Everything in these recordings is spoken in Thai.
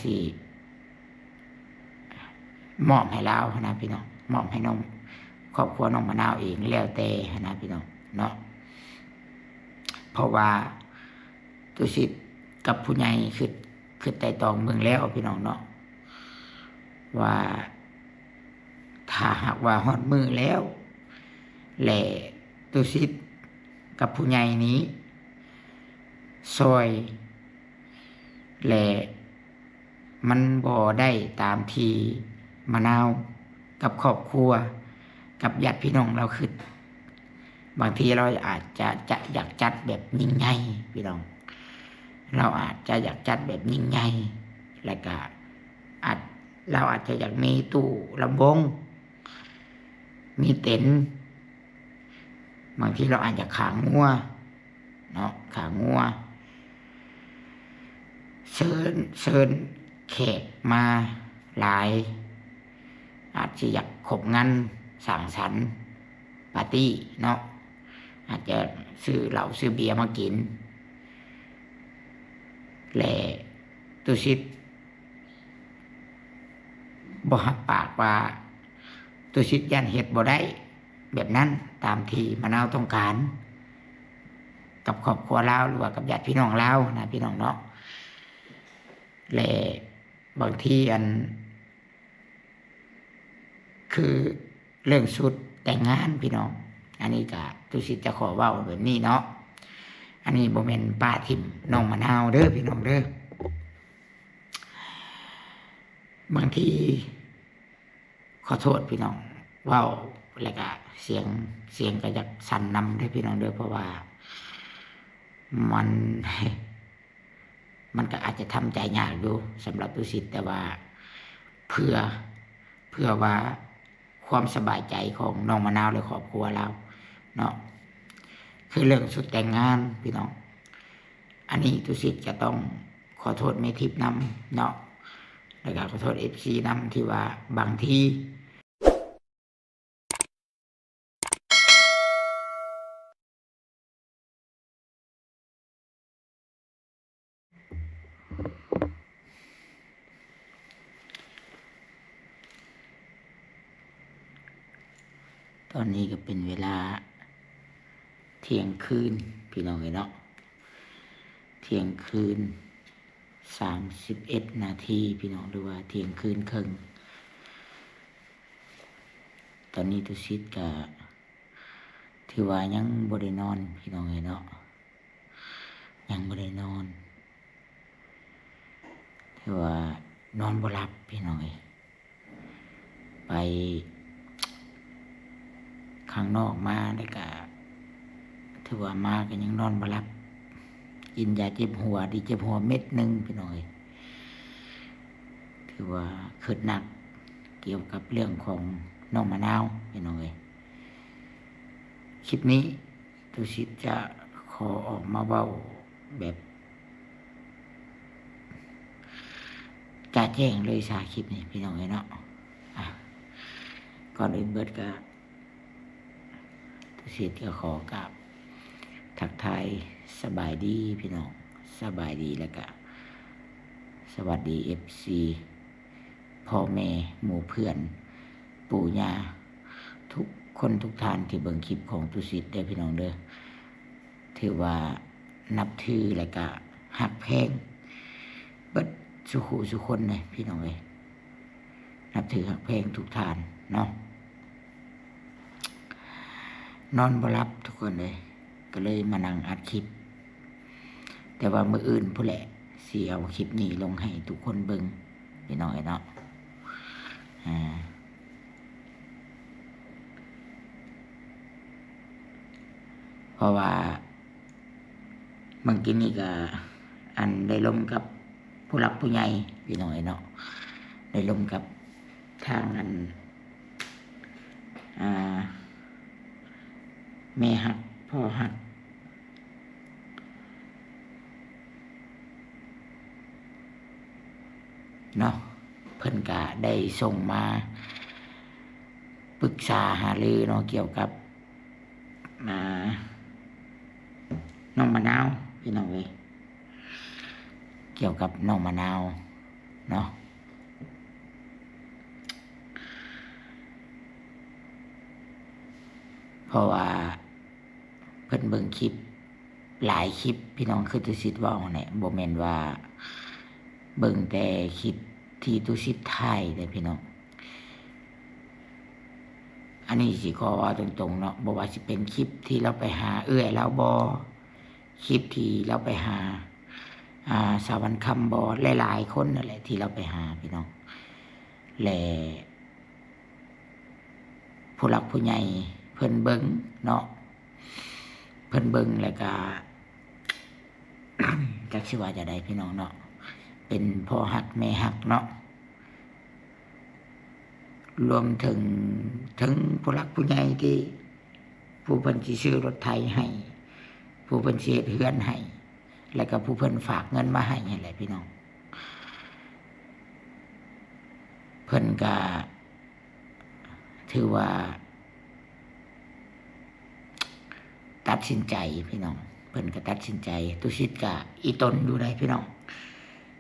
สิมอบให้เรานะพี่น้องมอบให้น้องครอบครัวน้องมะนาวเองแล้วแต่นะพี่น้องเนาะเพราะว่าตุสิทธิ์กับผู้ใหญ่คือไต่ตองเมืองแล้วพี่น้องเนาะว่าถ้าหากว่าฮอดมือแล้วแหละตุสิทธิ์กับผู้ใหญ่นี้ซอยแหละมันบ่ได้ตามที่มะนาวกับครอบครัวกับญาติพี่น้องเราคือบางทีเราอาจจะอยากจัดแบบยิ่งใหญ่พี่น้องเราอาจจะอยากจัดแบบยิ่งใหญ่แล้วก็เราอาจจะอยากมีตู้ลำวงมีเต็นท์บางทีเราอาจจะขางัวเนาะขางัวเชิญแขกมาหลายอาจจะอยากขบงานสังสรรค์ปาร์ตี้เนาะอาจจะซื้อเหล้าซื้อเบียร์มากินและตุสิทธิ์บ่หักปากว่าตุสิทธิ์ยันเฮ็ดบ่ได้แบบนั้นตามที่มะนาวต้องการกับครอบครัวเราหรือว่ากับญาติพี่น้องเรานะพี่น้องเนาะและบางทีคือเรื่องชุดแต่งงานพี่น้องอันนี้ก็ตุสิทธิ์จะขอเว้าแบบนี้เนาะอันนี้บ่แม่นป้าทิ่มน้องมะนาวเด้อพี่น้องเด้อบางทีขอโทษพี่น้องเว้าแล้วก็เสียงก็อยากสั่นนำเด้อพี่น้องเด้อเพราะว่ามันก็อาจจะทำใจยากอยู่สำหรับตุสิทธิ์แต่ว่าเพื่อว่าความสบายใจของน้องมะนาวและครอบครัวเราเนาะคือเรื่องสุดแต่งงานพี่น้องอันนี้ตุสิทธิ์จะต้องขอโทษแม่ทิพย์นำเนาะแล้วก็ขอโทษ FC นำที่ว่าบางทีตอนนี้ก็เป็นเวลาเที่ยงคืนพี่น้องเนาะเที่ยงคืน31 นาทีพี่น้องหรือว่าเที่ยงคืนครึ่งตอนนี้ตุสิทธิ์ก็ถือว่ายังบ่ได้นอนพี่น้องเนาะยังบ่ได้นอนถือว่านอนบ่หลับพี่น้องไปข้างนอกมาแล้วก็ถือว่ามาก็ยังนอนบ่หลับกินยาเจ็บหัวดีเจ็บหัวเม็ดนึงพี่น้องถือว่าคิดหนักเกี่ยวกับเรื่องของน้องมะนาวพี่น้องคลิปนี้ตุสิทธิ์จะขอออกมาเว้าแบบจะแจ้งเลยสาคลิปนี้พี่น้องเนาะก่อนอื่นเบิดก็ตุสิทธิ์ก็ขอกราบทักทายสบายดีพี่น้องสบายดีแล้วก็สวัสดี FC พ่อแม่หมู่เพื่อนปู่ย่าทุกคนทุกท่านที่เบิ่งคลิปของตุสิทธิ์ได้พี่น้องเด้อถือว่านับถือแล้วก็ฮักแพงเบิดสุคนเลยพี่น้องนับถือฮักแพงทุกท่านเนาะนอนบ่หลับทุกคนเลยก็เลยมานั่งอัดคลิปแต่ว่ามื้ออื่นผู้แหละสิเอาคลิปนี้ลงให้ทุกคนเบิ่งพี่น้องเนาะเพราะว่าบางทีนี่ก็ได้ลงกับผู้หลักผู้ใหญ่พี่น้องเนาะได้ลงกับทางแม่หักพ่อหักเนาะเพิ่นก็ได้ส่งมาปรึกษาหารือเนาะเกี่ยวกับน้องมะนาวพี่น้องเกี่ยวกับน้องมะนาว เนาะเพราะว่าเพิ่นเบิ่งคลิปหลายคลิปพี่น้องคือตุสิทธิ์เว้าเนี่ยบ่แม่นว่าเบิ่งแต่คลิปที่ตุสิทธิ์ถ่ายเด้อพี่น้องอันนี้สิขอว่าตรงๆเนาะบ่ว่าสิเป็นคลิปที่เราไปหาเอื้อยแล้วบ่คลิปที่เราไปหาสาวรรณคำบ่หลายๆคนนั่นแหละที่เราไปหาพี่น้องและผู้หลักผู้ใหญ่เพิ่นเบิ่งเนาะเพิ่นเบิ่งแล้วก็ จักสิว่าจะได้พี่น้องเนาะเป็นพ่อฮักแม่ฮักเนาะรวมถึงผู้หลักผู้ใหญ่ที่ผู้เพิ่นสิซื้อรถไถให้ผู้เพิ่นสิเฮ็ดเฮือนให้แล้วก็ผู้เพิ่นฝากเงินมาให้นั่นแหละพี่น้องเพิ่นก็ถือว่าตัดสินใจพี่น้องเพิ่นก็ตัดสินใจตุสิทธิ์ก็อีตนอยู่ได้พี่น้อง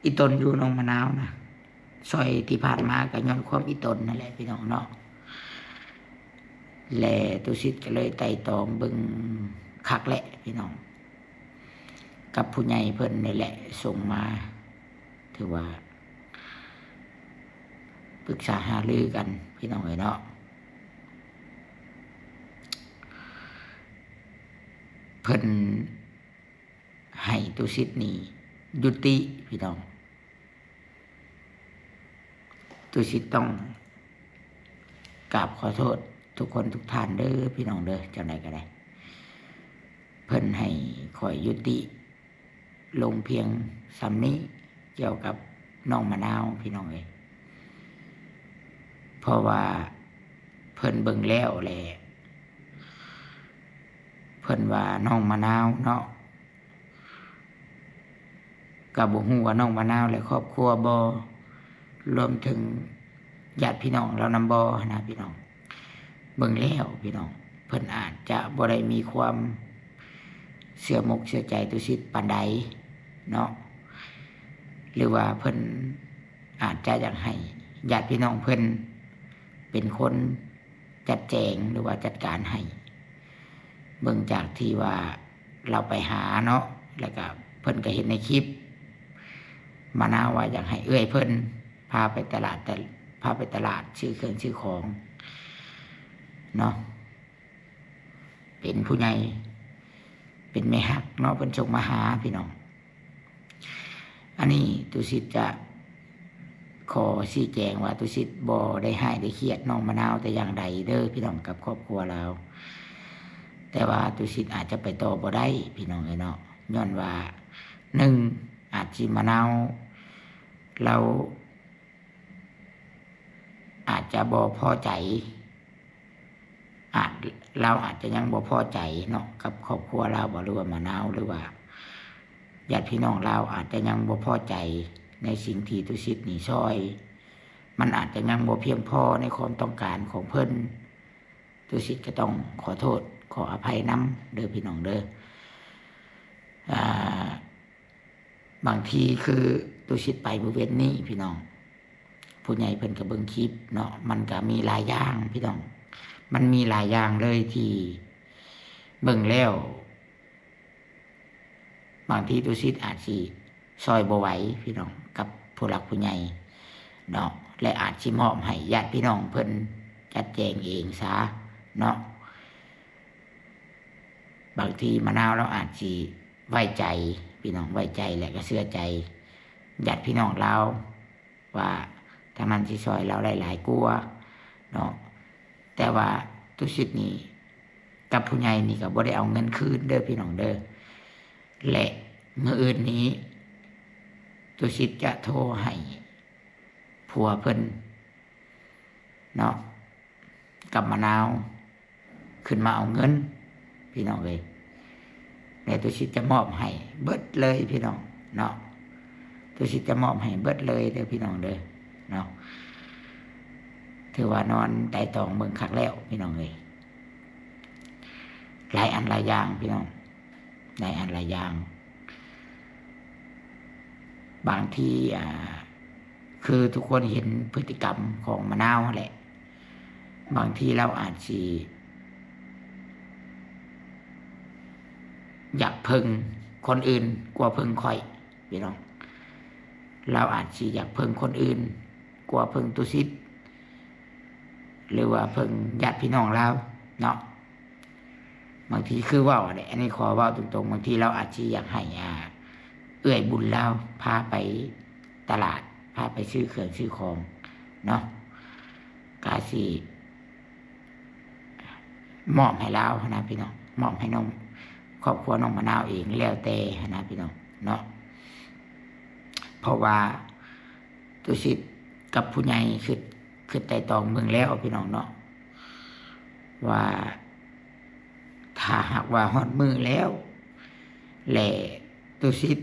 อีตนอยู่น้องมะนาวนะซอยที่ผ่านมาก็ย้อนความอีตนนั่นแหละพี่น้องเนาะและตุสิทธิ์ก็เลยไต่ตองเบิ่งคักแหละพี่น้องกับผู้ใหญ่เพิ่นนี่แหละส่งมาถือว่าปรึกษาหารือกันพี่น้องเนาะเพิ่นให้ตุสิทธิ์นี่ยุติพี่น้องตุสิทธิ์ต้องกราบขอโทษทุกคนทุกท่านเด้อพี่น้องเด้อจังไดก็ได้เพิ่นให้ขอยยุติลงเพียงสำนี้เกี่ยวกับน้องมะนาวพี่น้องเอ้ยเพราะว่าเพิ่นเบิ่งแล้วแหละเพิ่นว่าน้องมะนาวเนาะก็บ่ฮู้ว่าน้องมะนาวและครอบครัวบ่รวมถึงญาติพี่น้องเรานำบ่นะพี่น้องเบิ่งแล้วพี่น้องเพิ่นอาจจะบ่ได้มีความเชื่อมกเชื่อใจตุสิทธิ์ปานใดเนาะหรือว่าเพิ่นอาจจะอยากให้ญาติพี่น้องเพิ่นเป็นคนจัดแจงหรือว่าจัดการให้เบิ่งจากที่ว่าเราไปหาเนาะแล้วก็เพิ่นก็เห็นในคลิปมะนาวว่าอยากให้เอื้อยเพิ่นพาไปตลาดซื้อเครื่องซื้อของเนาะเป็นผู้ใหญ่เป็นแม่ฮักเนาะเพิ่นส่งมาหาพี่น้องอันนี้ตุสิทธิ์จะขอชี้แจงว่าตุสิทธิ์บ่ได้ให้ได้เครียดน้องมะนาวแต่อย่างใดเด้อพี่น้องกับครอบครัวเราแต่ว่าตุสิทธิ์อาจจะไปต่อบ่ได้พี่น้องเนาะย้อนว่า1อาจสิมะนาวเราอาจจะบ่พอใจเราอาจจะยังบ่พอใจเนาะกับครอบครัวเราบ่หรือว่ามะนาวหรือว่าญาติพี่น้องเราอาจจะยังบ่พอใจในสิ่งที่ตุสิทธิ์นี่ซอยมันอาจจะยังบ่เพียงพอในความต้องการของเพิ่นตุสิทธิ์ก็ต้องขอโทษขออภัยนำเด้อพี่น้องเด้อบางทีคือตุสิทธิ์ไปบริเวณนี้พี่น้องผู้ใหญ่เพิ่นก็เบิ่งคลิปเนาะมันก็มีหลายอย่างพี่น้องมันมีหลายอย่างเลยที่เบิ่งแล้วบางทีตุสิทธิ์อาจสิซอยบ่ไหวพี่น้องกับผู้หลักผู้ใหญ่เนาะและอาจสิมอบให้ญาติพี่น้องเพิ่นจัดแจงเองซะเนาะบางทีมะนาวเราอาจสิไว้ใจพี่น้องไว้ใจและก็เชื่อใจญาติพี่น้องเราว่าถ้ามันสิซอยเราได้หลายกว่าเนาะแต่ว่าตุสิทธิ์นี่กับผู้ใหญ่นี่ก็บ่ได้เอาเงินคืนเด้อพี่น้องเด้อและมื้ออื่นนี้ตุสิทธิ์จะโทรให้ผัวเพิ่นเนาะกับมะนาวขึ้นมาเอาเงินพี่น้องเอ้ยแล้วตุสิทธิ์จะมอบให้เบิดเลยพี่น้องเนาะตุสิทธิ์จะมอบให้เบิดเลยเด้อพี่น้องเด้อเนาะถือว่านอนไต่ตองเบิ่งคักแล้วพี่น้องเอ้ยหลายอันหลายอย่างพี่น้องหลายอันหลายอย่างบางที คือทุกคนเห็นพฤติกรรมของมะนาวแหละบางทีเราอาจสิอยากพึ่งคนอื่นกว่าพึ่งข่อยพี่น้องเราอาจสิอยากพึ่งคนอื่นกว่าพึ่งตุสิตหรือว่าพึ่งญาติพี่น้องเราเนาะบางทีคือว่าเนี่ยอันนี้ขอว่าตรงๆบางทีเราอาจจะอยากให้เอื้อยบุญเราพาไปตลาดพาไปซื้อเครื่องซื้อของเนาะกาสิมอบให้เรานะพี่น้องมอบให้น้องครอบครัวน้องมะนาวเองแล้วแต่นะพี่น้องเนาะเพราะว่าตุสิตกับผู้ใหญ่คือไต่ตองเมืองแล้วพี่น้องเนาะว่าถ้าหากว่าฮอดมือแล้วแหละตุสิต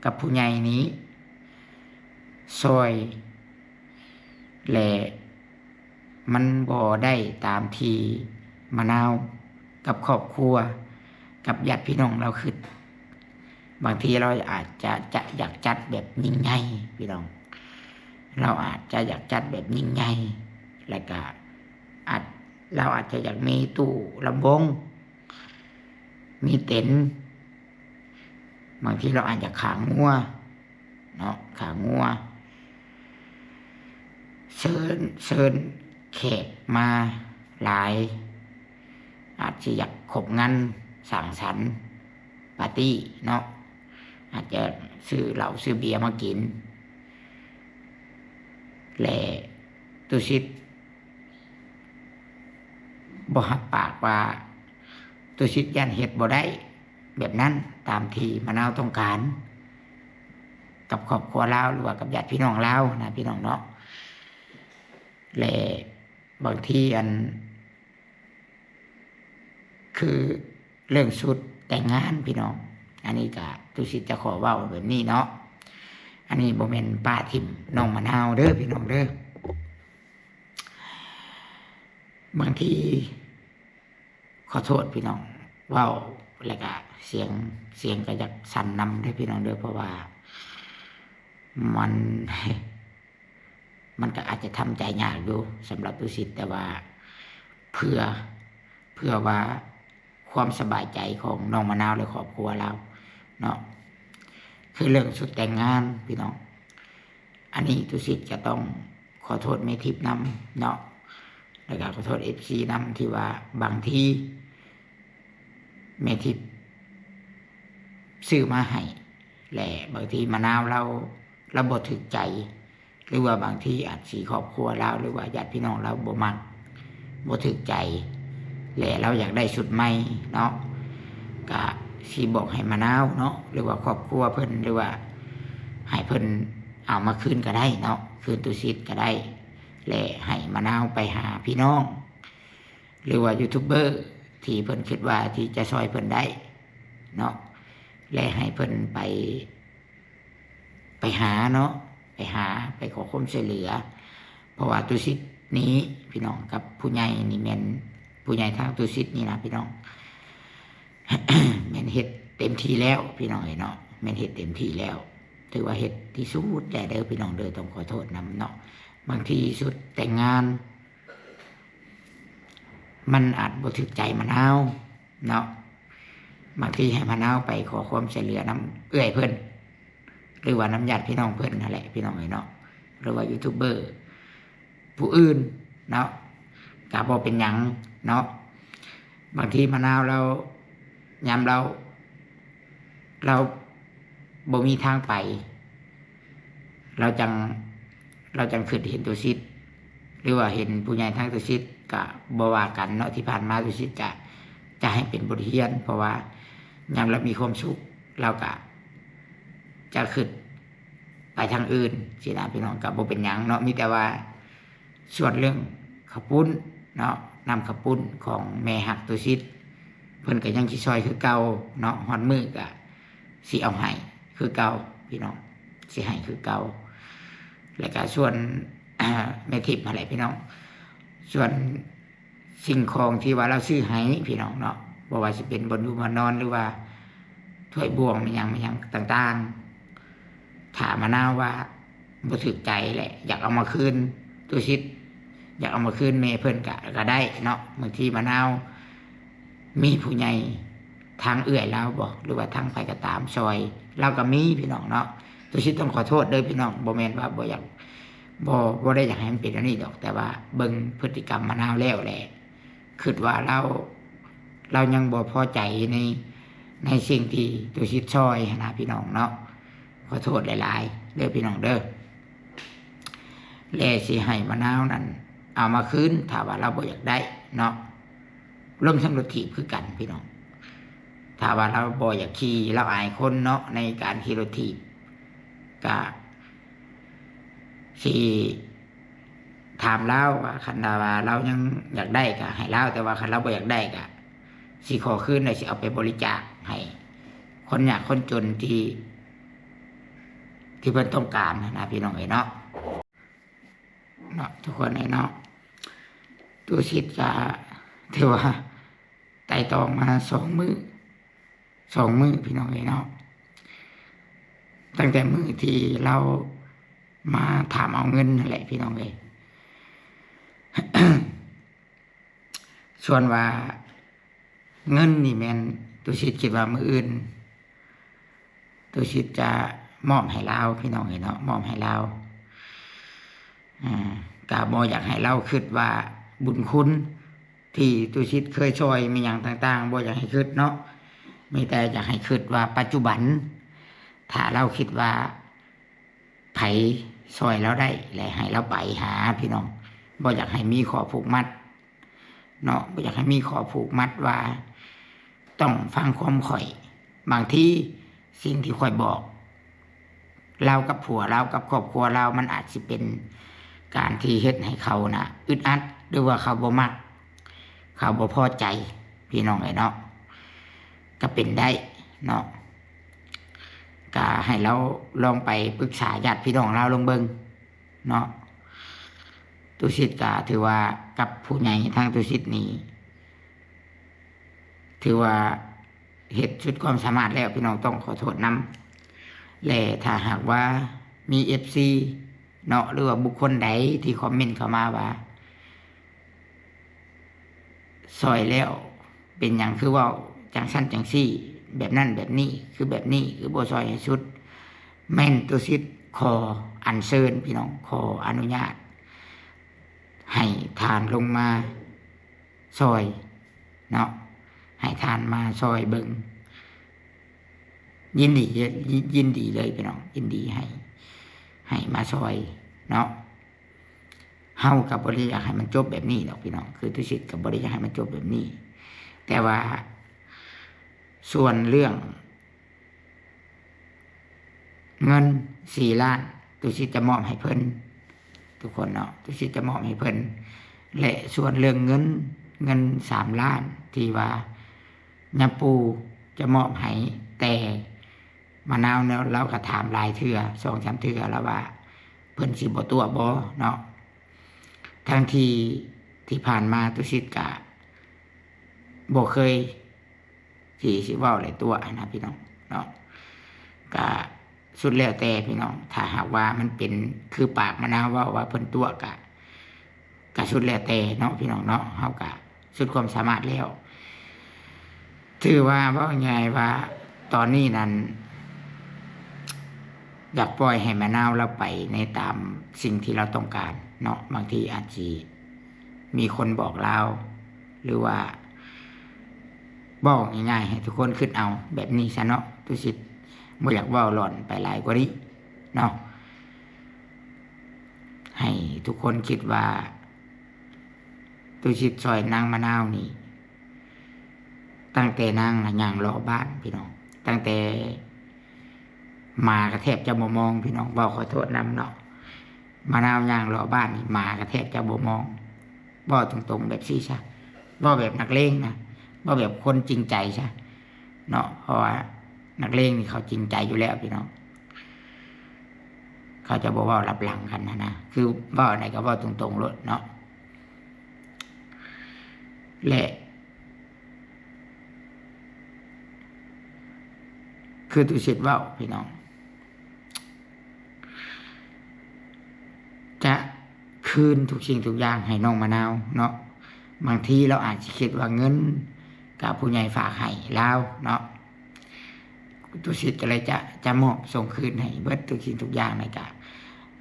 กับผู้ใหญ่นี้ซอยแหละมันบ่ได้ตามที่มะนาวกับครอบครัวกับญาติพี่น้องเราคือบางทีเราอาจจะอยากจัดแบบยิ่งใหญ่พี่น้องเราอาจจะอยากจัดแบบยิ่งใหญ่แล้วก็เราอาจจะอยากมีตู้ลำวงมีเต็นท์บางทีเราอาจจะขางัวเนาะขางัวเชิญแขกมาหลายอาจจะอยากขบงานสังสรรค์ปาร์ตี้เนาะอาจจะซื้อเหล้าซื้อเบียร์มากินและตุสิตบ่หักปากว่าตุสิตยันเฮ็ดบ่ได้แบบนั้นตามที่มะนาวต้องการกับครอบครัวเราหรือว่ากับญาติพี่น้องเรานะพี่น้องเนาะและบางทีคือเรื่องชุดแต่งงานพี่น้องอันนี้ก็ตุสิตจะขอเว้าแบบนี้เนาะอันนี้บ่แม่นป้าทิ่มน้องมะนาวเด้อพี่น้องเด้อบางทีขอโทษพี่น้องเว้าแล้วก็เสียงก็อยากสั่นนำเด้อพี่น้องเด้อเพราะว่ามันก็อาจจะทำใจยากอยู่สำหรับตุสิตแต่ว่าเพื่อว่าความสบายใจของน้องมะนาวและครอบครัวเราเนาะคือเรื่องสุดแต่งงานพี่น้องอันนี้ตุสิตจะต้องขอโทษแม่ทิพย์นำเนาะแล้วก็ขอโทษ FC นำที่ว่าบางทีแม่ทิพย์ซื้อมาให้และบางทีมะนาวเราบ่ถูกใจหรือว่าบางทีอาจสิครอบครัวเราหรือว่าญาติพี่น้องเราบ่มักบ่ถูกใจและเราอยากได้ชุดใหม่เนาะก็สิบอกให้มะนาวเนาะหรือว่าครอบครัวเพิ่นหรือว่าให้เพิ่นเอามาคืนก็ได้เนาะคืนตุสิตก็ได้และให้มะนาวไปหาพี่น้องหรือว่ายูทูบเบอร์ที่เพิ่นคิดว่าที่จะช่วยเพิ่นได้เนาะและให้เพิ่นไปหาเนาะไปขอความช่วยเหลือเพราะว่าตุสิตนี้พี่น้องกับผู้ใหญ่นี่แม่นผู้ใหญ่ทางตุสิตนี่นะพี่น้อง แม่นเฮ็ดเต็มที่แล้วพี่น้องเนาะแม่นเฮ็ดเต็มที่แล้วถือว่าเฮ็ดที่สุดแต่เด้อพี่น้องเด้อต้องขอโทษนำเนาะบางทีสุดแต่งงานมันอาจบ่ถูกใจมะนาวเนาะบางทีให้มะนาวไปขอความช่วยเหลือน้ำเอื้อยเพิ่นหรือว่าน้ำญาติพี่น้องเพิ่นนั่นแหละพี่น้องเนาะหรือว่ายูทูบเบอร์ผู้อื่นเนาะก็บ่เป็นหยังเนาะบางทีมะนาวเราบ่มีทางไปเราจังคิดเห็นตุสิตหรือว่าเห็นผู้ใหญ่ทางตุสิตก็บ่ว่ากันเนาะที่ผ่านมาตุสิตก็จะให้เป็นบทเรียนเพราะว่ายามเรามีความสุขเราก็จะคิดไปทางอื่นสินะพี่น้องก็บ่เป็นหยังเนาะมีแต่ว่าส่วนเรื่องข้าวปุ้นเนาะนำข้าวปุ้นของแม่ฮักตุสิตเพิ่นก็ยังสิซอยคือเก่าเนาะฮอดมื้อก็สิเอาให้คือเก่าพี่น้องสิให้คือเก่าแล้วก็ส่วนแม่ทิพย์อะไรพี่น้องส่วนสิ่งของที่ว่าเราซื้อให้พี่น้องเนาะบ่ว่าสิเป็นบนอยู่บนนอนหรือว่าถ้วยบวงมันยังต่างๆถามมะนาวว่า บ่ถูกใจแหละอยากเอามาคืนตุชิดอยากเอามาคืนแม่เพิ่นก็ได้เนาะบางทีมะนาวมีผู้ใหญ่ทางเอื้อยเราบอกหรือว่าทางไผก็ตามซอยเราก็มีพี่น้องเนาะตุชิดต้องขอโทษเด้อพี่น้องบ่แม่นว่าบ่อยากบ่ได้อยากให้มันเป็นอันนี้ดอก แต่ว่าเบิ่งพฤติกรรมมะนาวแล้วแหละคิดว่าเรายังบ่พอใจในสิ่งที่ตุชิดซอยนะพี่น้องเนาะขอโทษหลายๆเด้อพี่น้องเด้อและสิให้มะนาวนั้นเอามาคืนถ้าว่าเราบ่อยากได้เนาะร่วมทั้งรถถีบคือกันพี่น้องถ้าว่าเราบ่อยากขี่เราอายคนเนาะในการขี่รถถีบก็สิถามเราว่าคันว่าเรายังอยากได้ก็ให้เราแต่ว่าคันเราบ่อยากได้ก็สิขอคืนได้สิเอาไปบริจาคให้คนยากคนจนที่เพิ่นต้องการนะพี่น้องเนาะทุกคนเนาะตัวชิดก็ถือว่าไต่ตองมา2 มื้อพี่น้องเนาะตั้งแต่มื้อที่เรามาถามเอาเงินนั่นแหละพี่น้องส่วนว่าเงินนี่แม่นตัวชิดคิดว่ามื้ออื่นตัวชิดจะมอบให้เราพี่น้องเนาะมอบให้เราก็บ่อยากให้เราคิดว่าบุญคุณที่ตุชิตเคยช่วยมีอย่างต่างๆบ่อยากให้คิดเนาะมีแต่อยากให้คิดว่าปัจจุบันถ้าเราคิดว่าไผช่วยเราได้และให้เราไปหาพี่น้องบ่อยากให้มีข้อผูกมัดเนาะบ่อยากให้มีข้อผูกมัดว่าต้องฟังความข่อยบางทีสิ่งที่ข่อยบอกเรากับผัวเรากับครอบครัวเรามันอาจสิเป็นการที่เฮ็ดให้เขานะอึดอัดหรือว่าเขาบ่มักเขาบ่พอใจพี่น้องเนาะก็เป็นได้เนาะก็ให้เราลองไปปรึกษาญาติพี่น้องเราลงเบิ่งเนาะตุสิตก็ถือว่ากับผู้ใหญ่ทางตุสิตนี้ถือว่าเฮ็ดสุดความสามารถแล้วพี่น้องต้องขอโทษนำและถ้าหากว่ามี FCเนาะหรือว่าบุคคลใดที่คอมเมนต์เข้ามาว่าซอยแล้วเป็นอย่างคือว่าจังสั้นจังซี่แบบนั้นแบบนี้คือแบบนี้คือบ่ซอยให้สุดแม่นตุสิตขออัญเชิญพี่น้องขออนุญาตให้ทานลงมาซอยเนาะให้ทานมาซอยเบิ่งยินดีเลยพี่น้องยินดีให้มาซอยเนาะเฮากับบริอยากให้มันจบแบบนี้ดอกพี่น้องคือทุกสิทธิ์กับบริอยากให้มันจบแบบนี้แต่ว่าส่วนเรื่องเงิน4 ล้านทุกสิทธิ์จะมอบให้เพิ่นทุกคนเนาะทุกสิทธิ์จะมอบให้เพิ่นและส่วนเรื่องเงิน3 ล้านที่ว่าญาปูจะมอบให้แต่มะนาวเนี่ยเราก็ถามหลายเทื่อ2-3 เทื่อแล้วว่าเพิ่นสิบ่ตัวบ่เนาะทั้งที่ผ่านมาตุสิตก็บ่เคยที่สิเว้าหลายตัวนะพี่น้องเนาะก็สุดแล้วแต่พี่น้องถ้าหากว่ามันเป็นคือปากมะนาวเว้าว่าเพิ่นตัวก็สุดแล้วแต่เนาะพี่น้องเนาะเฮาก็สุดความสามารถแล้วถือว่าเว้าง่ายว่าตอนนี้นั้นอยากปล่อยให้มะนาวเราไปในตามสิ่งที่เราต้องการเนาะบางทีอาจจะมีคนบอกเราหรือว่าบอกง่ายๆให้ทุกคนคิดเอาแบบนี้ซะเนาะตุสิตบ่อยากเว้าหล่อนไปหลายกว่านี้เนาะให้ทุกคนคิดว่าตุสิตซอยนางมะนาวนี่ตั้งแต่นางย่างรอบ้านพี่น้องตั้งแต่หมาก็แทบจะบ่มองพี่น้องเว้าขอโทษนำเนาะมะนาวย่างรอบ้านนี่หมาก็แทบจะบ่มองเว้าตรงๆแบบซี่ซะเว้าแบบนักเลงนะเว้าแบบคนจริงใจซะเนาะเพราะว่านักเลงนี่เขาจริงใจอยู่แล้วพี่น้องเขาจะบ่เว้ารับหลังกันนะคือเว้าไหนก็เว้าตรงๆโลดเนาะและคือตุสิตเว้าพี่น้อง จะคืนทุกสิ่งทุกอย่างให้น้องมะนาวเนาะบางทีเราอาจจะคิดว่าเงินกับผู้ใหญ่ฝากให้แล้วเนาะตุสิทธิ์ก็เลยจะมอบส่งคืนให้เบิดทุกสิ่งทุกอย่างในการ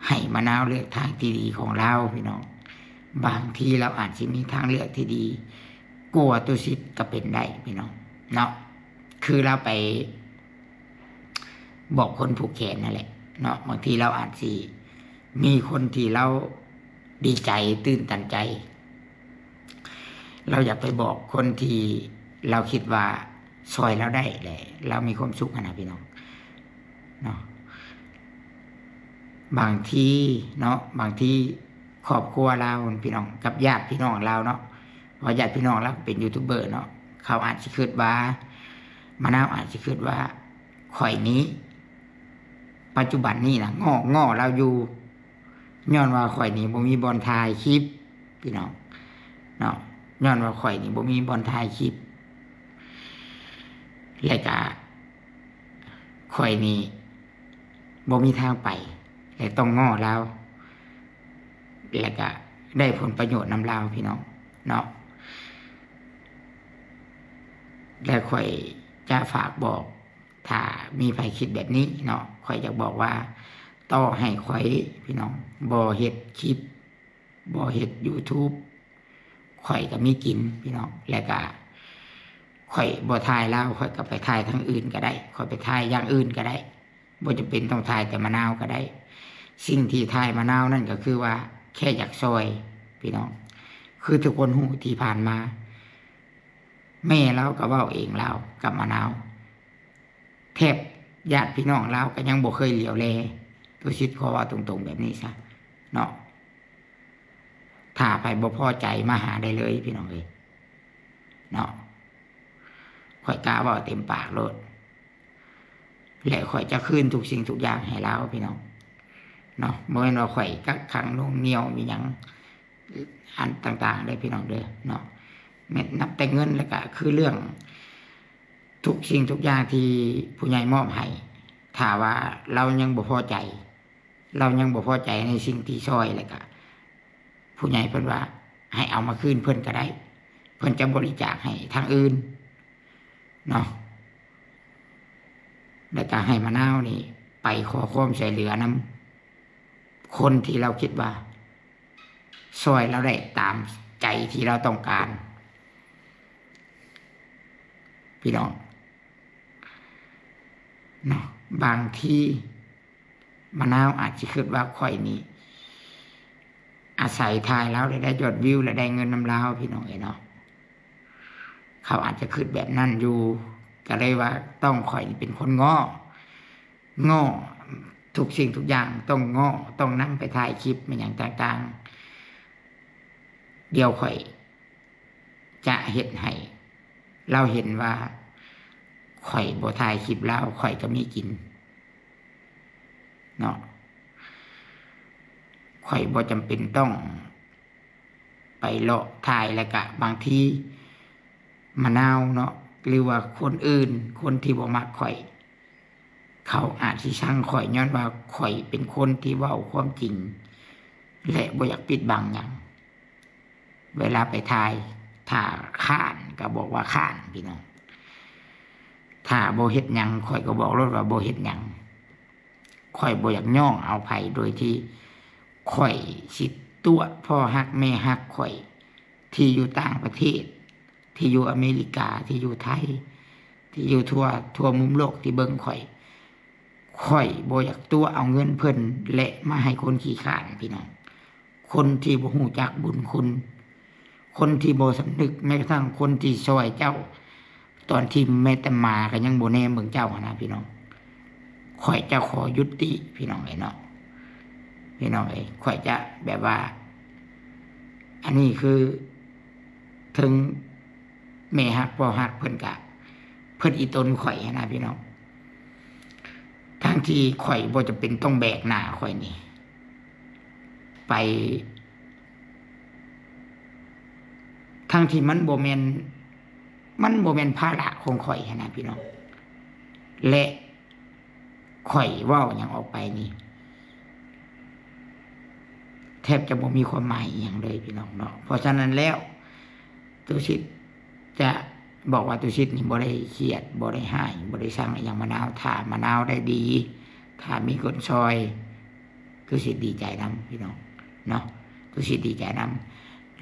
ให้มะนาวเลือกทางที่ดีของเราพี่น้องบางทีเราอาจจะมีทางเลือกที่ดีกลัวตุสิทธิ์ก็เป็นได้พี่น้องเนาะคือเราไปบอกคนผูกแขนนั่นแหละเนาะบางทีเราอาจจะมีคนที่เราดีใจตื่นตันใจเราอยากไปบอกคนที่เราคิดว่าซอยเราได้แหละเรามีความสุขนะพี่น้องเนาะบางทีเนาะบางทีครอบครัวเราพี่น้องกับญาติพี่น้องเราเนาะเพราะญาติพี่น้องเราเป็นยูทูบเบอร์เนาะเขาอาจจะคิดว่ามะนาวอาจจะคิดว่าข่อยนี้ปัจจุบันนี้นะง้อเราอยู่ย้อนว่าข่อยนี้บ่มีบอลถ่ายคลิปพี่น้องเนาะย้อนว่าข่อยนี้บ่มีบอลถ่ายคลิปแล้วก็ข่อยนี้บ่มีทางไปแล้วต้องง้อเราแล้วก็ได้ผลประโยชน์นำเราพี่น้องเนาะและข่อยจะฝากบอกถ้ามีใครคิดแบบนี้เนาะข่อยจะบอกว่าต่อให้ข่อยพี่น้องบ่เฮ็ดคลิปบ่เฮ็ด YouTube ข่อยก็มีกินพี่น้องแล้วก็ข่อยบ่ถ่ายแล้วข่อยก็ไปถ่ายทางอื่นก็ได้ข่อยไปถ่ายอย่างอื่นก็ได้บ่จำเป็นต้องถ่ายแต่มะนาวก็ได้สิ่งที่ถ่ายมะนาวนั่นก็คือว่าแค่อยากซอยพี่น้องคือทุกคนฮู้ที่ผ่านมาแม่เราก็เว้าเองเรากับมะนาวแทบญาติพี่น้องเราก็ยังบ่เคยเหลียวแลตุสิทธิ์ขอว่าตรงๆแบบนี้ซะเนาะถ้าไปบ่พอใจมาหาได้เลยพี่น้องเอ้ยเนาะข่อยกล้าเว้าเต็มปากโลดและข่อยจะคืนทุกสิ่งทุกอย่างให้เราพี่น้องเนาะบ่แม่นว่าข่อยกักขังลงเหนียวมีหยังอันต่างๆได้พี่น้องเด้อเนาะแม้นับแต่เงินแล้วก็คือเรื่องทุกสิ่งทุกอย่างที่ผู้ใหญ่มอบให้ถ้าว่าเรายังบ่พอใจเรายังบ่พอใจในสิ่งที่ซอยแล้วก็ผู้ใหญ่เพิ่นว่าให้เอามาคืนเพิ่นก็ได้เพิ่นจะบริจาคให้ทางอื่นเนาะแล้วก็ให้มะนาวนี่ไปขอความช่วยเหลือนำคนที่เราคิดว่าซอยเราได้ตามใจที่เราต้องการพี่น้องเนาะบางทีมะนาวอาจจะคิดว่าข่อยนี้อาศัยทายแล้วได้ยอดวิวและได้เงินนำลาวพี่น้องเนาะเขาอาจจะคิดแบบนั้นอยู่ก็เลยว่าต้องข่อยเป็นคนง้อทุกสิ่งทุกอย่างต้องง้อต้องนั่งไปถ่ายคลิปมันอย่างต่างๆเดี๋ยวข่อยจะเฮ็ดให้เราเห็นว่าข่อยบ่ถ่ายคลิปแล้วข่อยก็มีกินเนาะข่อยบ่จำเป็นต้องไปเลาะถ่ายแล้วก็บางทีมะนาวเนาะหรือว่าคนอื่นคนที่บ่มักข่อยเขาอาจสิชังข่อยย้อนว่าข่อยเป็นคนที่เว้าความจริงและบ่อยากปิดบังหยังเวลาไปถ่ายถ้าค้านก็บอกว่าค้านพี่น้องถ้าบ่เฮ็ดหยังข่อยก็บอกรถว่าบ่เฮ็ดหยังข่อยบ่อยากย่องเอาไผโดยที่ข่อยสิตัวพ่อฮักแม่ฮักข่อยที่อยู่ต่างประเทศที่อยู่อเมริกาที่อยู่ไทยที่อยู่ทั่วมุมโลกที่เบิ่งข่อยบ่อยากตัวเอาเงินเพิ่นและมาให้คนขี้ข้านพี่น้องคนที่บ่ฮู้จักบุญคุณคนที่บ่สำนึกแม้กระทั่งคนที่ช่วยเจ้าตอนที่แม่แต่มาก็ยังบ่แน่เบิ่งเจ้านะพี่น้องข่อยจะขอยุติพี่น้องเนาะพี่น้องข่อยจะแบบว่าอันนี้คือถึงแม่ฮักพ่อฮักเพิ่นก็เพิ่นอีตนข่อยนะพี่น้องทั้งที่ข่อยบ่จะเป็นต้องแบกหน้าข่อยนี่ไปทั้งที่มันบ่แม่นภาระของข่อยนะพี่น้องและข่อยเว้าหยังออกไปนี่ แทบจะบ่มีความหมายอหย่างเลยพี่น้องเนาะเพราะฉะนั้นแล้วตุสิตจะบอกว่าตุสิตนี่บ่ได้เครียดบ่ได้หายบ่ได้สั่งอหย่างมะนาวถ้ามะนาวได้ดีถ้ามีคนซอยตุสิตดีใจนํพี่น้องเนาะตุสิตดีใจนํ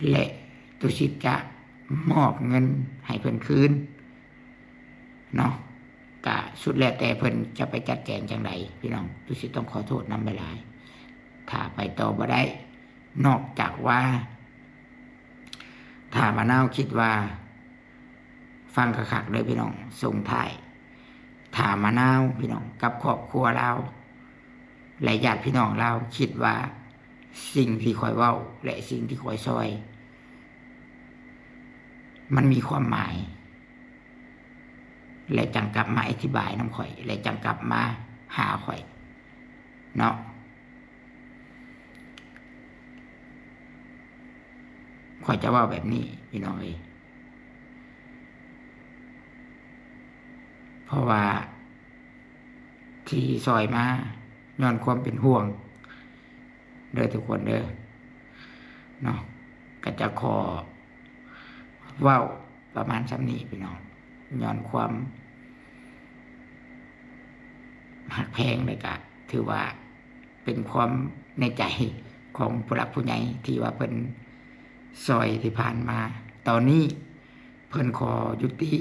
และตุสิตจะมอบเงินให้เพิ่นคืนเนาะก็สุดแล้วแต่เพิ่นจะไปจัดแจงจังไดพี่น้องตุสิตต้องขอโทษนำหลายๆถ้าไปต่อบ่ได้นอกจากว่าถ้ามะนาวคิดว่าฟังคักๆเลยพี่น้องส่งท้ายถ้ามะนาวพี่น้องกับครอบครัวเราและญาติพี่น้องเราคิดว่าสิ่งที่คอยเว้าและสิ่งที่คอยซอยมันมีความหมายและจังกลับมาอธิบายน้ำข่อยและจังกลับมาหาข่อยเนาะข่อยจะว่าแบบนี้พี่น้องเอ้ยเพราะว่าที่ซอยมาย้อนความเป็นห่วงเด้อทุกคนเด้อเนาะก็จะขอเว้าประมาณซ้ำนี้พี่น้องย้อนความหักแพงเลยก็ถือว่าเป็นความในใจของผู้หลักผู้ใหญ่ที่ว่าเพิ่นซอยที่ผ่านมาตอนนี้เพิ่นขอยุติ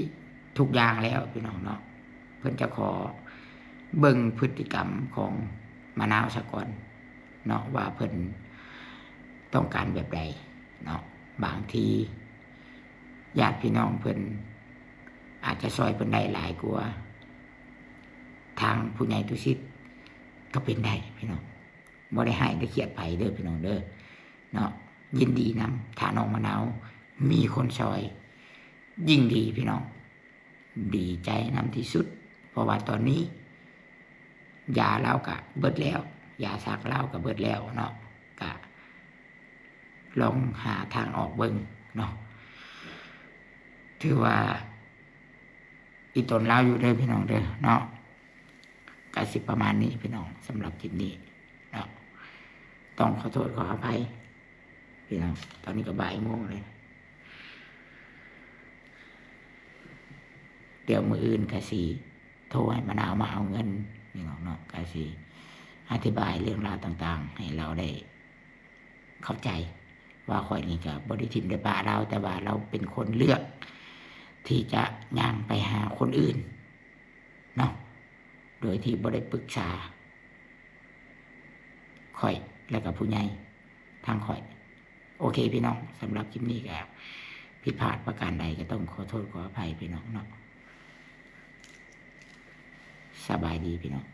ทุกอย่างแล้วพี่น้องเนาะเพิ่นจะขอเบิ่งพฤติกรรมของมะนาวซะก่อนเนาะว่าเพิ่นต้องการแบบใดเนาะบางทีญาติพี่น้องเพิ่นอาจจะซอยเพิ่นได้หลายกว่าทางผู้ใหญ่ตุสิตก็เป็นได้พี่น้องบ่ได้ให้ได้เครียดไปเด้อพี่น้องเด้อเนาะยินดีนำถ้าน้องมะนาวมีคนซอยยิ่งดีพี่น้องดีใจนำที่สุดเพราะว่าตอนนี้ยาเราก็เบิดแล้วยาซักเราก็เบิดแล้วเนาะก็ลองหาทางออกเบิ่งเนาะถือว่าอีตนเราอยู่เด้อพี่น้องเด้อเนาะก็สิประมาณนี้พี่น้องสำหรับคลิปนี้เนาะต้องขอโทษขออภัยพี่น้องตอนนี้ก็บ่ายโมงเลยเดี๋ยวมื้ออื่นก็สิโทรให้มะนาวมาเอาเงินพี่น้องเนาะก็สิอธิบายเรื่องราวต่างๆให้เราได้เข้าใจว่าข่อยนี่ก็บ่ได้ทิ่มได้ปะเราแต่ว่าเราเป็นคนเลือกที่จะย่างไปหาคนอื่นเนาะโดยที่บ่ได้ปรึกษาข่อยแล้วก็ผู้ใหญ่ทางข่อยโอเคพี่น้องสำหรับคลิปนี้ก็ผิดพลาดประการใดก็ต้องขอโทษขออภัยพี่น้องเนาะสบายดีพี่น้อง